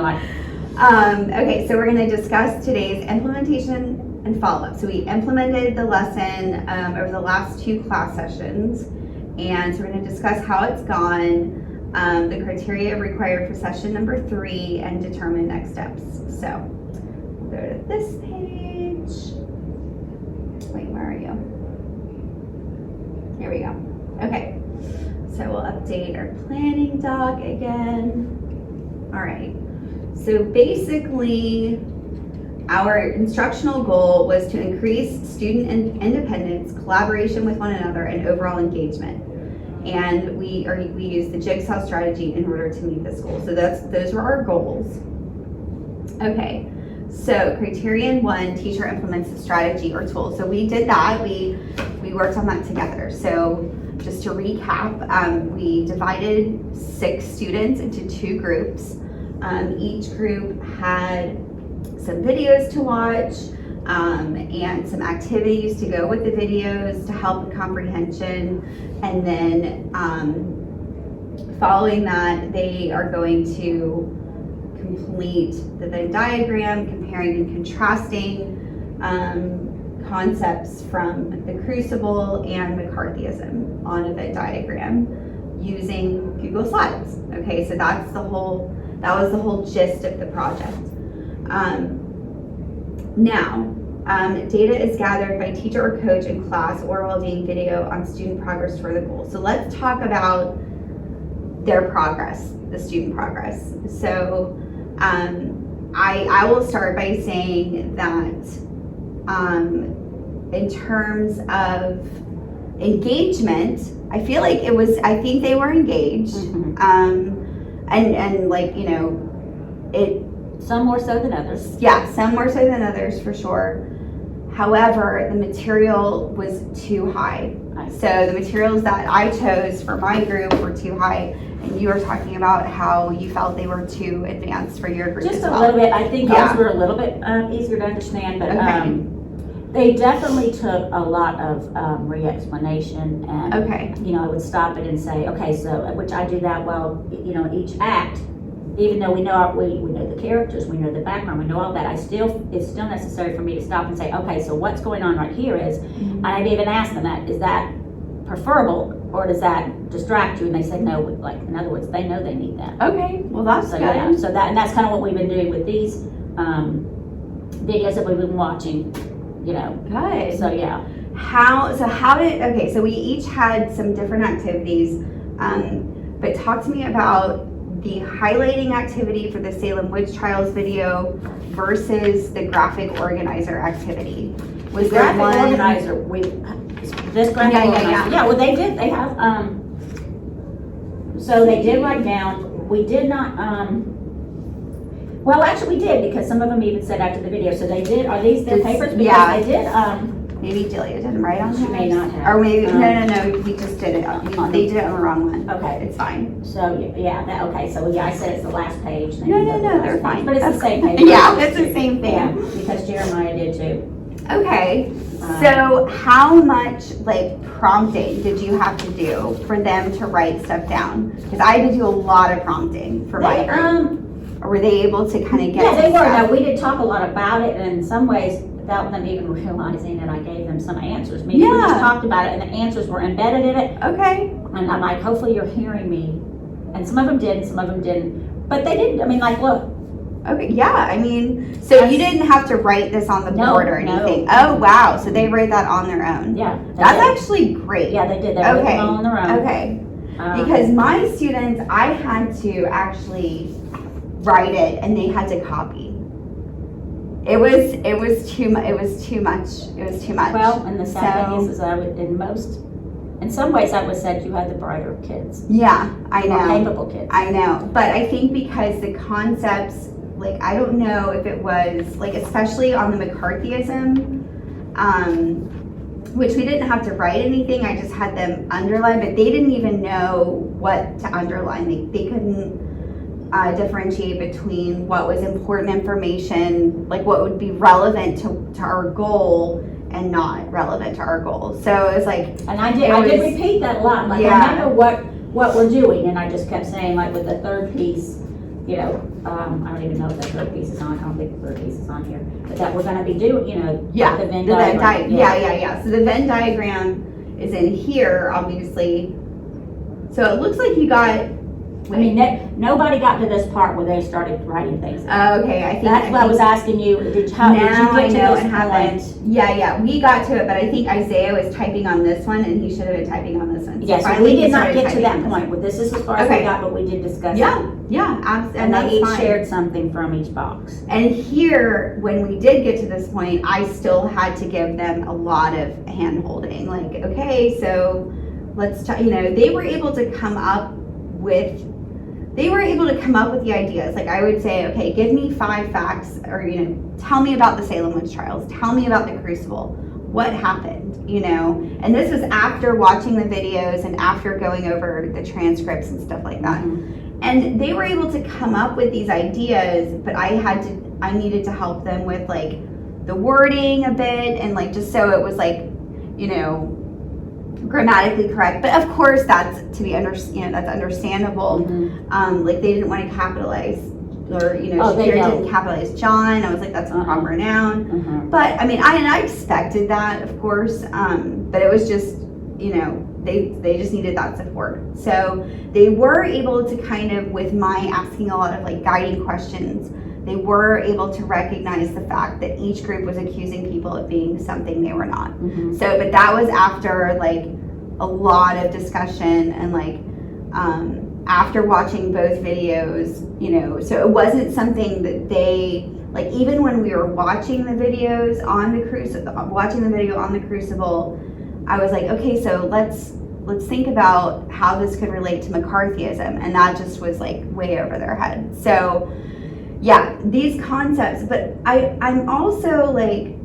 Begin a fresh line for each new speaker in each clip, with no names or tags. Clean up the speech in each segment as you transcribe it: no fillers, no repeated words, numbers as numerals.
not.
Okay, so we're going to discuss today's implementation and follow-up. So we implemented the lesson over the last 2 class sessions, and so we're going to discuss how it's gone, the criteria required for session number 3, and determine next steps. So we'll go to this page. Wait, where are you? Here we go. Okay, so we'll update our planning doc again. All right. So basically, our instructional goal was to increase student independence, collaboration with one another, and overall engagement. And we used the Jigsaw strategy in order to meet this goal. So those were our goals. Okay, so criterion 1, teacher implements the strategy or tool. So we did that. We worked on that together. So just to recap, we divided 6 students into 2 groups. Each group had some videos to watch and some activities to go with the videos to help with comprehension. And then following that, they are going to complete the Venn diagram, comparing and contrasting concepts from the Crucible and McCarthyism on a Venn diagram using Google Slides. Okay, so that was the whole gist of the project. Now, data is gathered by teacher or coach in class or while doing video on student progress toward the goal. So let's talk about their progress, the student progress. So I will start by saying that in terms of engagement, I feel like I think they were engaged.
Mm-hmm.
And like, you know,
some more so than others.
Yeah, some more so than others for sure. However, the material was too high. So the materials that I chose for my group were too high, and you were talking about how you felt they were too advanced for your group.
Just a little bit. I think those were a little bit easier to understand, but they definitely took a lot of re-explanation, and you know, I would stop it and say, okay, so which I do that well, you know, each act. Even though we know the characters, we know the background, we know all that, it's still necessary for me to stop and say, okay, so what's going on right here is, and I'd even ask them that, is that preferable or does that distract you? And they say no, like in other words, they know they need that.
Okay, well that's
so,
good.
Yeah, so that's kind of what we've been doing with these videos that we've been watching, you know.
Good.
So yeah.
So we each had some different activities, but talk to me about the highlighting activity for the Salem Witch Trials video versus the graphic organizer activity. Was there
graphic
one?
Organizer, this graphic organizer. Yeah, well they did, they have, so they did write down, we did not, well actually we did, because some of them even said after the video, so they did, are these their papers? Because they did,
maybe Delia didn't write on
she may not have.
Or maybe, no, we just did it. They did it on the wrong one.
Okay.
It's fine.
So, yeah, okay, so yeah, I said it's the last page.
No, they're fine.
But it's the same page.
Yeah, it's the same thing.
Yeah, because Jeremiah did too.
Okay, so how much like prompting did you have to do for them to write stuff down? Because I had to do a lot of prompting for my group. Or were they able to kind of get
Yeah, they were.
stuff?
No, we did talk a lot about it, and in some ways, without them even realizing that I gave them some answers. Maybe we just talked about it, and the answers were embedded in it.
Okay.
And I'm like, hopefully you're hearing me. And some of them did, and some of them didn't. But they didn't. I mean, like, look.
Okay, yeah, I mean, so you didn't have to write this on the board or anything?
No.
Oh, wow, so they wrote that on their own?
Yeah.
That's actually great.
Yeah, they did. They wrote them all on their own.
Okay. Because my students, I had to actually write it, and they had to copy. It was too much. It was too much.
Well, and the sad thing is I would, in some ways, I would say you had the brighter kids.
Yeah, I know.
More capable kids.
I know, but I think because the concepts, like, I don't know if it was, like, especially on the McCarthyism, which we didn't have to write anything, I just had them underline, but they didn't even know what to underline. They couldn't differentiate between what was important information, like what would be relevant to our goal and not relevant to our goal. So it was like,
and I did repeat that a lot. Like, remember what we're doing, and I just kept saying, like, with the third piece, you know, I don't even know if that third piece is on, I don't think the third piece is on here, but that we're gonna be doing, you know,
Yeah,
the Venn
the Venn
diagram.
yeah. So the Venn diagram is in here, obviously. So it looks like you got.
I mean, nobody got to this part where they started writing things.
Okay, I think
That's what I was asking you,
now
did you get
I
to
know
this
it happened.
point?
Yeah, we got to it, but I think Isaiah was typing on this one, and he should have been typing on this one. So
Yes,
finally
we
he
did not
started
get to
typing
that
on this
point,
one.
well, this is as far as we
Okay.
got, but we did discuss it.
Yeah,
And
and
they
that's
each
fine.
shared something from each box.
And here, when we did get to this point, I still had to give them a lot of hand holding. Like, okay, so let's talk, you know, they were able to come up with the ideas. Like I would say, okay, give me 5 facts, or, you know, tell me about the Salem witch trials. Tell me about the Crucible. What happened, you know? And this was after watching the videos and after going over the transcripts and stuff like that. And they were able to come up with these ideas, but I needed to help them with like the wording a bit, and like just so it was like, you know, grammatically correct. But of course that's that's understandable. Like they didn't want to capitalize, or, you know, Shakira didn't capitalize John. I was like, that's a proper noun. But I mean, I expected that, of course. But it was just, you know, they just needed that support. So they were able to kind of, with my asking a lot of like guiding questions, they were able to recognize the fact that each group was accusing people of being something they were not. So, but that was after like a lot of discussion and like, after watching both videos, you know, so it wasn't something that they, like, even when we were watching the videos on the video on the Crucible, I was like, okay, so let's think about how this could relate to McCarthyism, and that just was like way over their head. So yeah, these concepts, but I'm also like,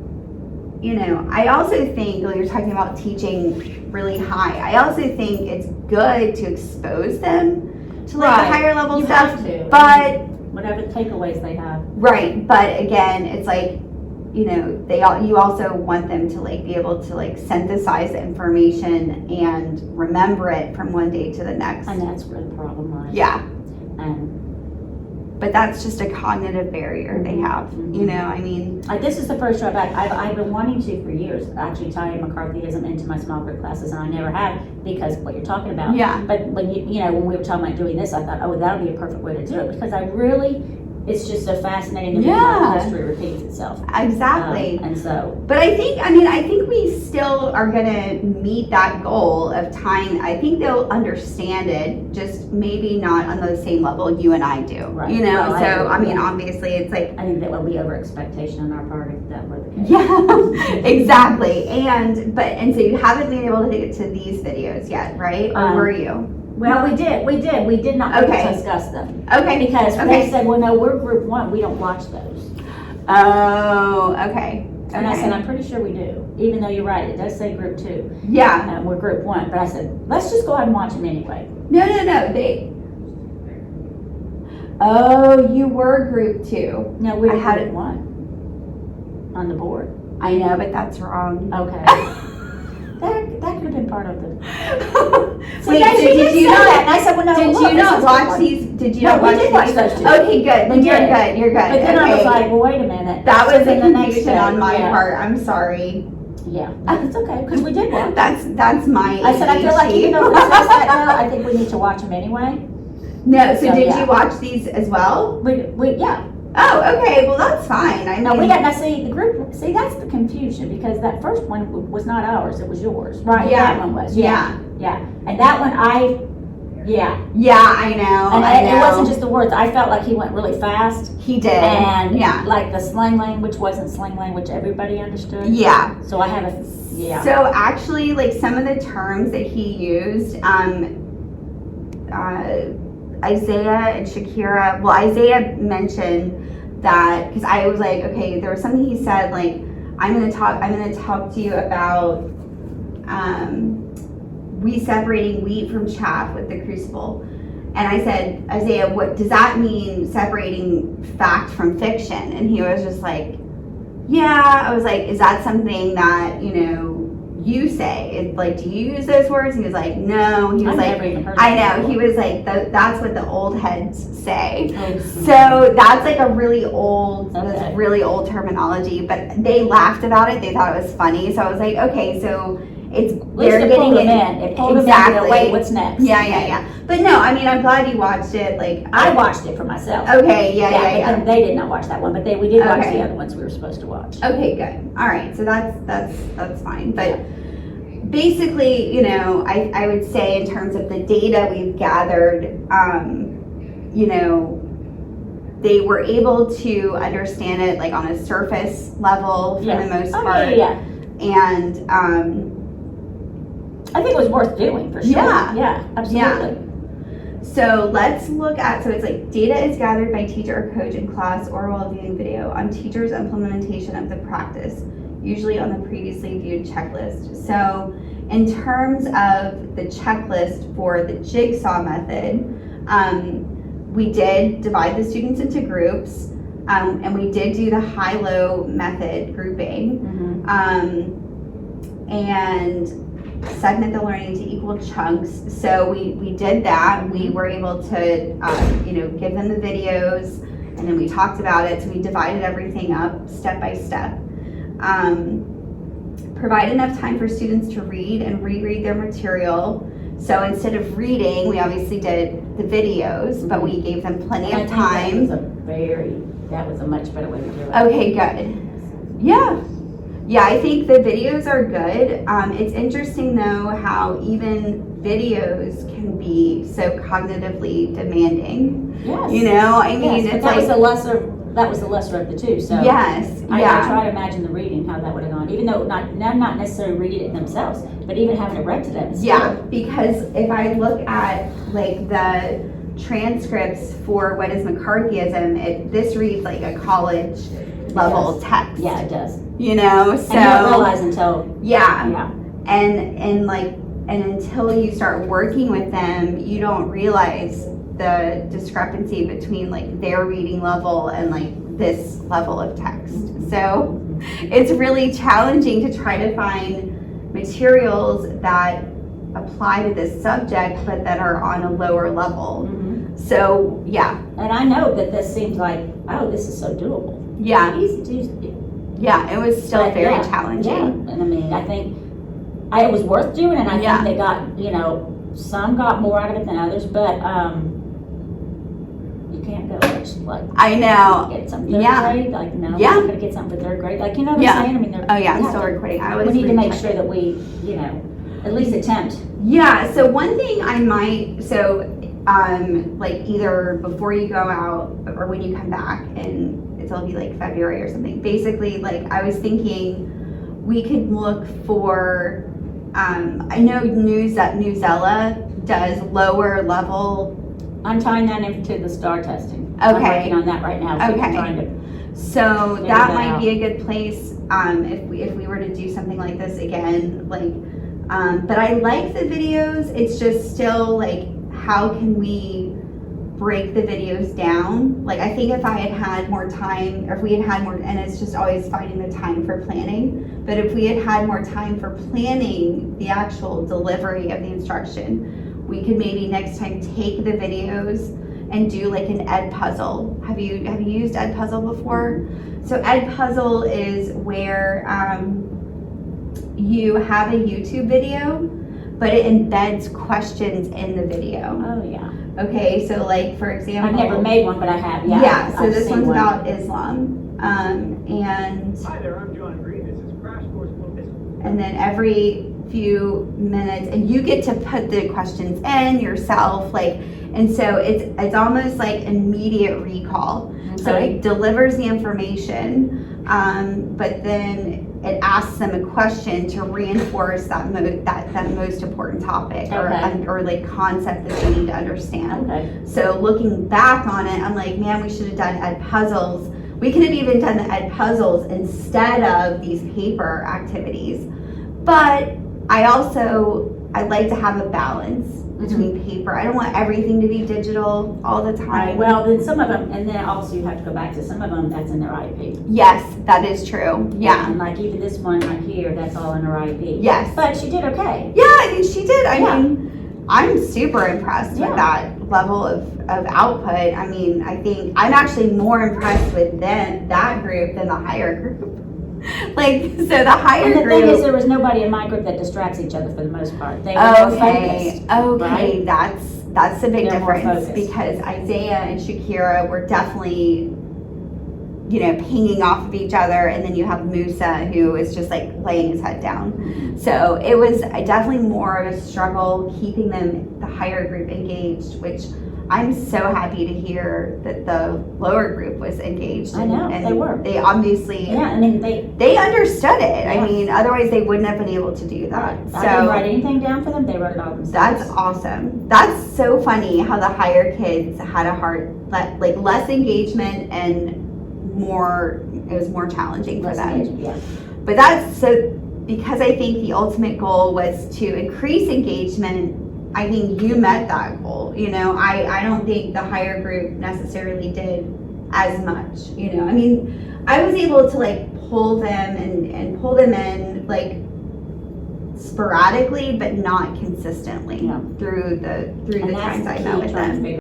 you know, I also think, like, you're talking about teaching really high, I also think it's good to expose them to like the higher level stuff, but
whatever takeaways they have.
Right, but again, it's like, you know, you also want them to like be able to like synthesize the information and remember it from one day to the next.
And that's where the problem lies.
Yeah. But that's just a cognitive barrier they have, you know, I mean.
Like, this is the first show I've been wanting to for years, actually tie McCarthyism into my small group classes, and I never have, because of what you're talking about.
Yeah.
But when when we were talking about doing this, I thought, oh, that would be a perfect way to do it, because it's just so fascinating to me how history repeats itself.
Exactly.
And so.
But I think we still are gonna meet that goal of tying. I think they'll understand it, just maybe not on the same level you and I do.
Right.
You know,
Well,
I mean, obviously it's like.
I think that will be over expectation on our part if that were the case.
Yeah, exactly. And so you haven't been able to get to these videos yet, right? Or were you?
Well, we did not discuss them.
Okay.
Because they said, well, no, we're group 1, we don't watch those.
Oh, okay.
And I said, I'm pretty sure we do, even though you're right, it does say group 2.
Yeah.
We're group 1, but I said, let's just go ahead and watch them anyway.
No, oh, you were group 2.
No, we were group 1 on the board.
I know, but that's wrong.
Okay. That could have been part of the.
Wait, did you not?
And I said, well, no,
did
look,
you not watch these? Did you not
we
watch
did watch those two.
Okay, good. Then you're good. You're good.
But then I was like, well, wait a minute.
That was
in
a
the next
confusion on my part. I'm sorry.
Yeah, it's okay, because we did watch.
That's my.
I said, I feel like even though this is that now, I think we need to watch them anyway.
No, so did you watch these as well?
Yeah.
Oh, okay. Well, that's fine.
No, we got, now see, the group, that's the confusion, because that first one was not ours, it was yours, right?
Yeah.
That one was,
Yeah.
And that one, Yeah,
I know.
And it wasn't just the words, I felt like he went really fast.
He did.
And like the slang language wasn't slang language everybody understood.
Yeah.
So I have
So actually, like, some of the terms that he used, Isaiah and Shakira, well, Isaiah mentioned that, because I was like, okay, there was something he said, like, I'm gonna talk to you about we separating wheat from chaff with the Crucible. And I said, Isaiah, what does that mean, separating fact from fiction? And he was just like, yeah. I was like, is that something that, you you say? It's like, do you use those words? He was like, no. He was
I've
like,
never even heard of
I
that
know. He
before.
was like, that's what the old heads say.
Oh,
So that's like a really old,
Okay.
this really old terminology. But they laughed about it. They thought it was funny. So I was like, okay, so it's
At least it pulled them in. It pulled them in to go, wait, what's next?
Yeah. But no, I mean, I'm glad you watched it. Like
I watched it for myself.
Okay,
But
yeah.
then they did not watch that one, but we did watch
Okay.
the other ones we were supposed to watch.
Okay, good. All right, so that's fine. But basically, you know, I would say in terms of the data we've gathered, you know, they were able to understand it like on a surface level for the most part.
Yeah.
And
I think it was worth doing for sure.
Yeah.
Absolutely.
so let's look at, so it's like data is gathered by teacher or coach in class or while viewing video on teacher's implementation of the practice, usually on the previously viewed checklist. So in terms of the checklist for the jigsaw method, we did divide the students into groups, and we did do the high-low method grouping, and segment the learning into equal chunks. So we did that. We were able to, you know, give them the videos, and then we talked about it. So we divided everything up step by step. Provide enough time for students to read and reread their material. So instead of reading, we obviously did the videos, but we gave them plenty of time.
That was a much better way to do it.
Okay, good. Yeah, I think the videos are good. It's interesting though how even videos can be so cognitively demanding.
Yes.
You know, I mean,
Yes, but
it's
that
like
was the lesser of the two. So
yes,
I
yeah.
try to imagine the reading, how that would have gone, even though not necessarily reading it themselves, but even having it read to them.
Yeah, because if I look at like the transcripts for What is McCarthyism, this reads like a college level text.
Yeah, it does.
You know, so
And you don't realize until
yeah. And until you start working with them, you don't realize the discrepancy between like their reading level and like this level of text. So it's really challenging to try to find materials that apply to this subject but that are on a lower level. So yeah.
And I know that this seems like, oh, this is so doable.
Yeah.
Easy to
Yeah, it was still very challenging.
Yeah. And I mean, I think it was worth doing, and I think they got, you know, some got more out of it than others, but you can't go much, like,
I know.
get something third grade, like, no, we're not gonna get something for third grade, like, you know what I'm saying? I mean,
I'm still recording.
we need to make sure that we, you know, at least attempt.
Yeah, so one thing I might, like either before you go out or when you come back, and it'll be like February or something, basically, like I was thinking we could look for, I know Newsella does lower level.
I'm tying that into the STAR testing.
Okay.
I'm working on that right now. So
Okay.
I'm trying to
So
figure
that
that
might
out.
be a good place, if we were to do something like this again, like, but I like the videos. It's just still like, how can we break the videos down? Like, I think if I had more time, or if we had more, and it's just always finding the time for planning, but if we had more time for planning the actual delivery of the instruction, we could maybe next time take the videos and do like an Ed Puzzle. Have you used Ed Puzzle before? So Ed Puzzle is where you have a YouTube video, but it embeds questions in the video.
Oh, yeah.
Okay, so like for example,
I've never made one, but I have, yeah.
Yeah, so
I've
this
seen
one's
one.
about Islam, and
Hi there, I'm John Green. This is Crash Course Focus.
and then every few minutes, and you get to put the questions in yourself, like, and so it's almost like immediate recall. So it delivers the information, but then it asks them a question to reinforce that most important topic or like concept that they need to understand.
Okay.
So looking back on it, I'm like, man, we should have done Ed Puzzles. We could have even done the Ed Puzzles instead of these paper activities. But I also I'd like to have a balance between paper. I don't want everything to be digital all the time.
Right, well, then some of them, and then also you have to go back to some of them, that's in their IP.
Yes, that is true. Yeah.
And like even this one right here, that's all in her IP.
Yes.
But she did okay.
Yeah, I mean, she did. I
Yeah.
mean, I'm super impressed
Yeah.
with that level of output. I mean, I think I'm actually more impressed with that group than the higher group. Like, so the higher
And the
group.
thing is, there was nobody in my group that distracts each other for the most part. They were more
Okay,
focused.
okay,
right?
that's a big
They're more
difference
focused.
because Isaiah and Shakira were definitely, pinging off of each other, and then you have Musa who is just like laying his head down. So it was definitely more of a struggle keeping the higher group engaged, which I'm so happy to hear that the lower group was engaged.
I know,
and
they were.
They obviously,
Yeah, I mean,
they understood it.
Yeah.
I mean, otherwise they wouldn't have been able to do that.
I didn't write anything down for them, they wrote it all themselves.
That's awesome. That's so funny how the higher kids had less engagement and it was more challenging for
Less
them.
engagement, yeah.
But that's so, because I think the ultimate goal was to increase engagement, I think you met that goal. I don't think the higher group necessarily did as much, I mean, I was able to pull them and pull them in sporadically, but not consistently
Yeah.
through the
And that's
times
the
I
key,
met with
trying to
them.
figure